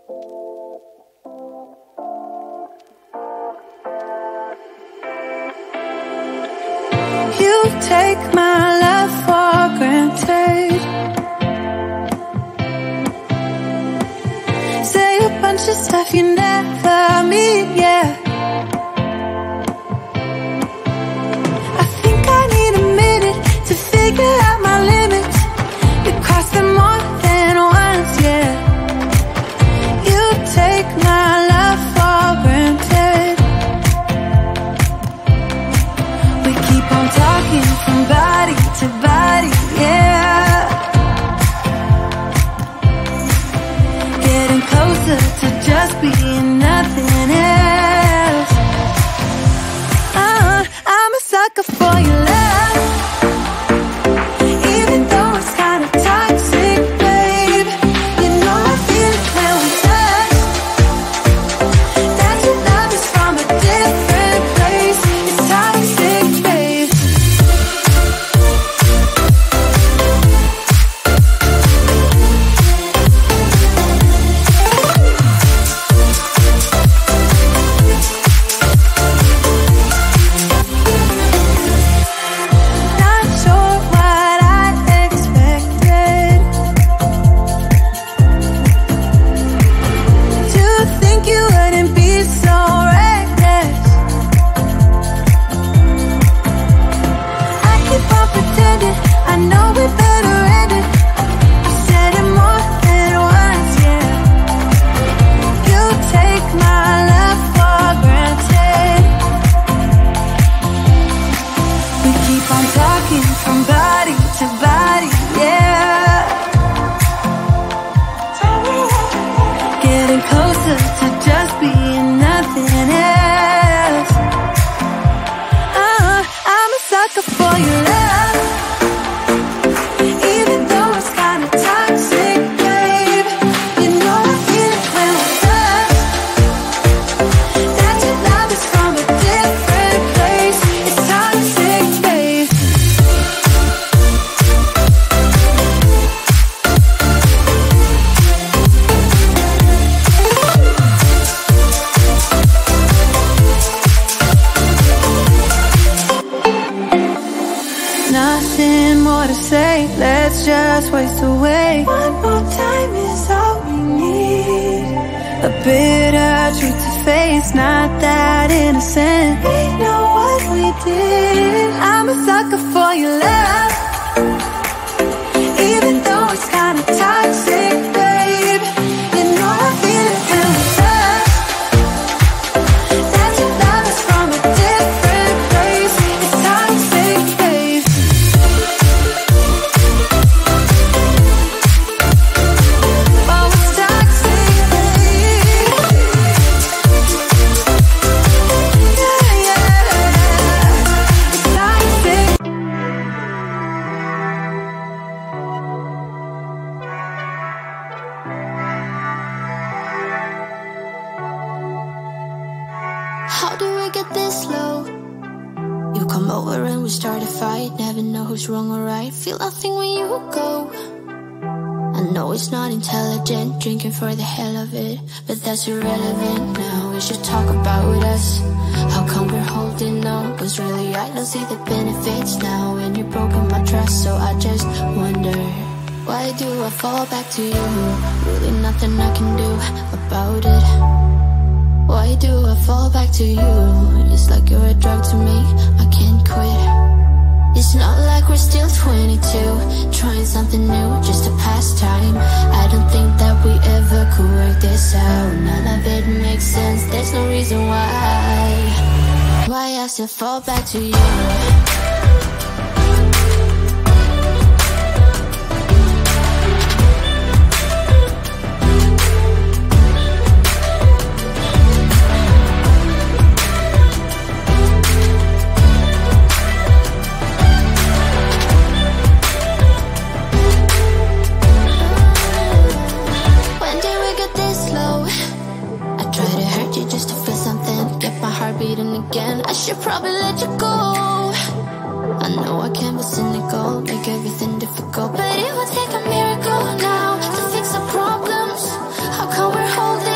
You take my love for granted. Say a bunch of stuff you never mean, yeah. I think I need a minute to figure out my limits. You cross them more than once, yeah. You take my love for granted. We keep on talking from body to body, yeah. Getting closer to just being nothing else. I'm a sucker for your love, even though it's kinda toxic, babe. You know I feel it when we touch, that your love is from a different place. It's toxic, babe. Not sure what I expected. To think you wouldn't be so reckless. I keep on pretending I know we better end it. I said it more than once, yeah. You take my love for granted. We keep on talking from body to body, yeah. Getting closer to just being nothing else. I'm a sucker for your love, even though it's kinda toxic, babe. You know I feel it when we touch, that your love is from a different place. It's toxic, babe. Nothing more to say, let's just waste away. One more time is all we need. A bitter truth to face, not that innocent. We know what we did. I'm a sucker for your love, even though it's kinda toxic, babe. You know I feel it when we touch, that your love is from a different place. It's toxic, babe. Oh, it's toxic, babe. Yeah, yeah. It's toxic. How do we get this low? You come over and we start a fight. Never know who's wrong or right. Feel nothing when you go. I know it's not intelligent, drinking for the hell of it, but that's irrelevant now. We should talk about us. How come we're holding on? 'Cause really I don't see the benefits now. And you've broken my trust, so I just wonder, why do I fall back to you? Really nothing I can do about it. Why do I fall back to you? It's like you're a drug to me, I can't quit. It's not like we're still 22, trying something new, just to pass time. I don't think that we ever could work this out. None of it makes sense, there's no reason why I still fall back to you. I should probably let you go. I know I can be cynical, make everything difficult, but it would take a miracle now to fix our problems. How come we're holding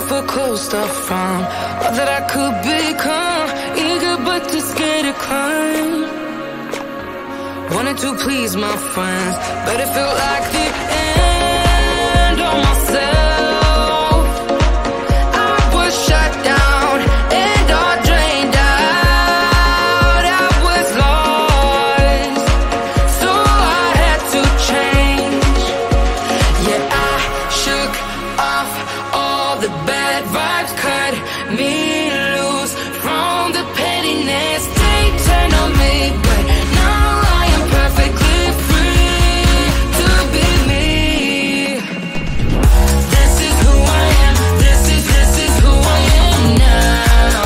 difficult stuff from all that I could become. Eager but too scared to climb. Wanted to please my friends, but it felt like the end of myself. I was shut down and all drained out. I was lost, so I had to change. Yeah, I shook off all the bad vibes, cut me loose from the pettiness. They turned on me, but now I am perfectly free to be me. This is who I am, this is who I am now.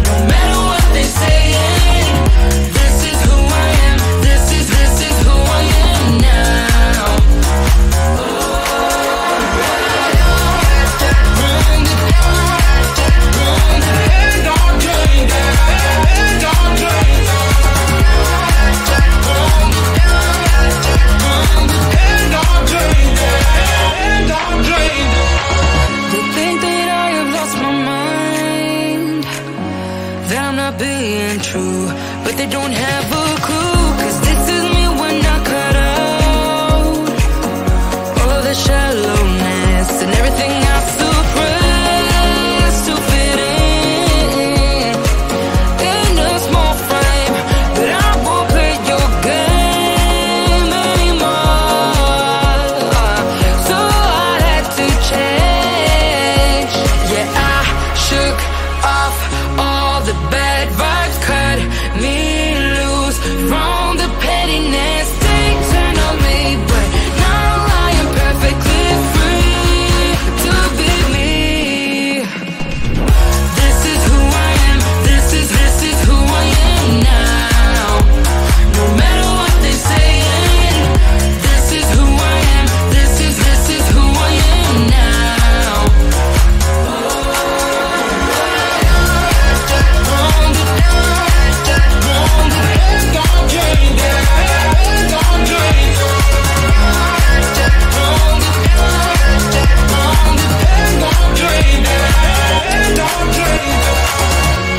No matter what they're saying, this is who I am, this is who I am now. They think that I have lost my mind, that I'm not being true, but they don't have a clue. 'Cause this is me when I cut out all the shallowness and everything I suppress to fit in a small frame. But I won't play your game anymore, so I had to change. Yeah, I shook off all the bad vibes, cut me loose from the pettiness. They turned on me, but now I am perfectly free to be me. This is who I am, this is who I am now. No matter what they're saying, this is who I am, this is who I am now.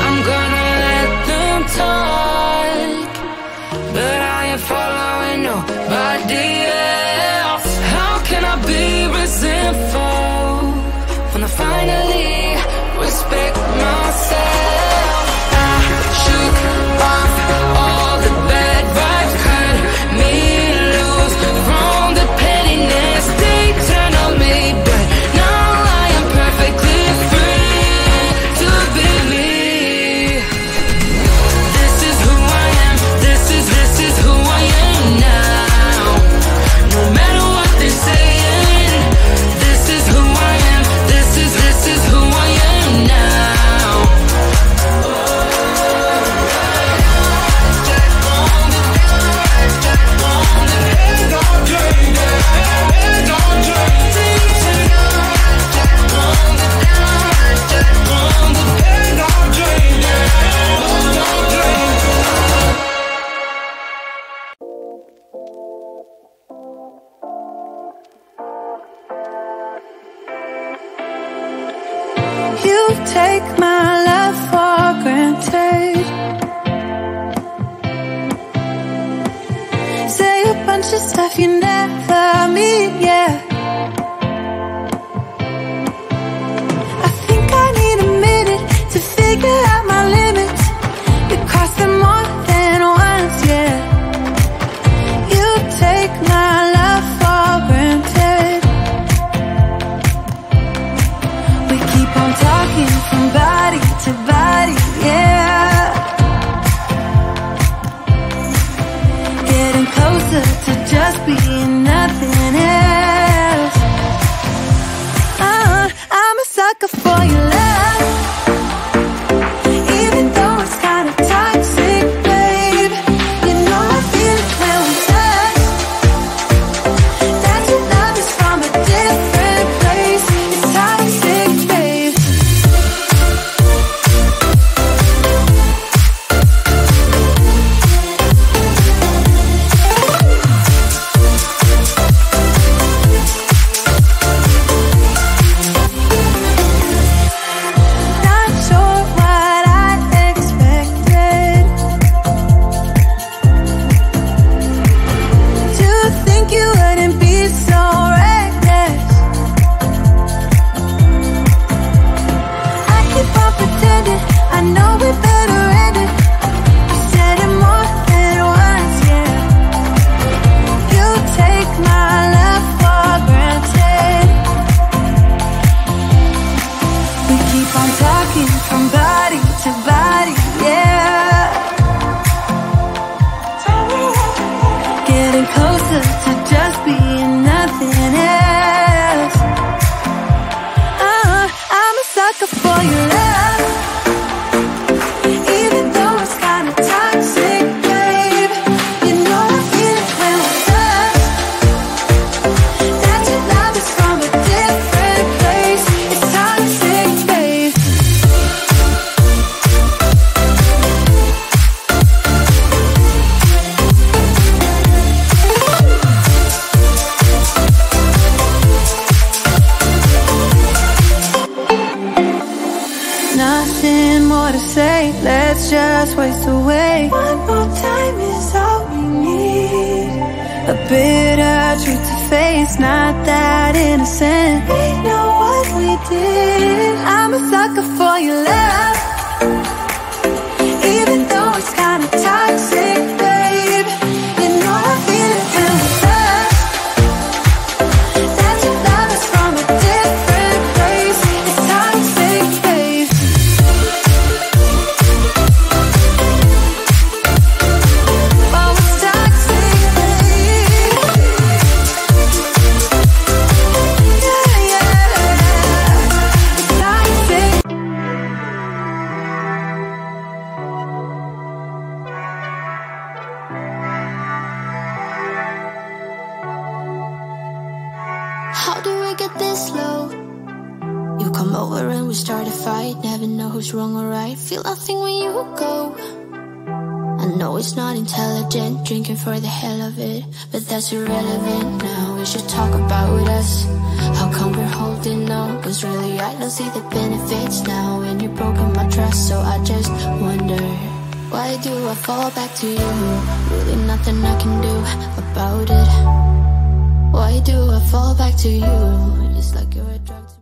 I'm gonna let them talk, but I ain't following nobody else. How can I be resentful when I finally respect myself? I shook off all the bad vibes, cut me loose from the pettiness. They turn on me, but now I am perfectly free to be me. This is who I am, this is who I am now. No matter what they're saying, this is who I am, this is who I am now. You take my love for granted. Say a bunch of stuff you never mean, yeah. I think I need a minute to figure out my limits. You cross them more than once, yeah. You take my love for granted. We keep on talking from body to body, yeah. Getting closer to just being nothing else. your love, even though it's kinda toxic, babe. You know I feel it when we touch, that your love is from a different place. It's toxic, babe. Nothing more to say, let's just waste away. One more time is all we need. A bitter truth to face, not that innocent. We know what we did. I'm a sucker for your love, even though it's kinda toxic, babe. You know I feel it when we touch, that your love is from a different place. It's toxic, babe. Oh, it's toxic, babe. Yeah, yeah. It's toxic. How do we get this low? You come over and we start a fight. Never know who's wrong or right. Feel nothing when you go. I know it's not intelligent, drinking for the hell of it, but that's irrelevant now. We should talk about us. How come we're holding on? Cause really I don't see the benefits now. And you've broken my trust, so I just wonder, why do I fall back to you? Really nothing I can do about it. Why do I fall back to you? It's like you're a drug to me.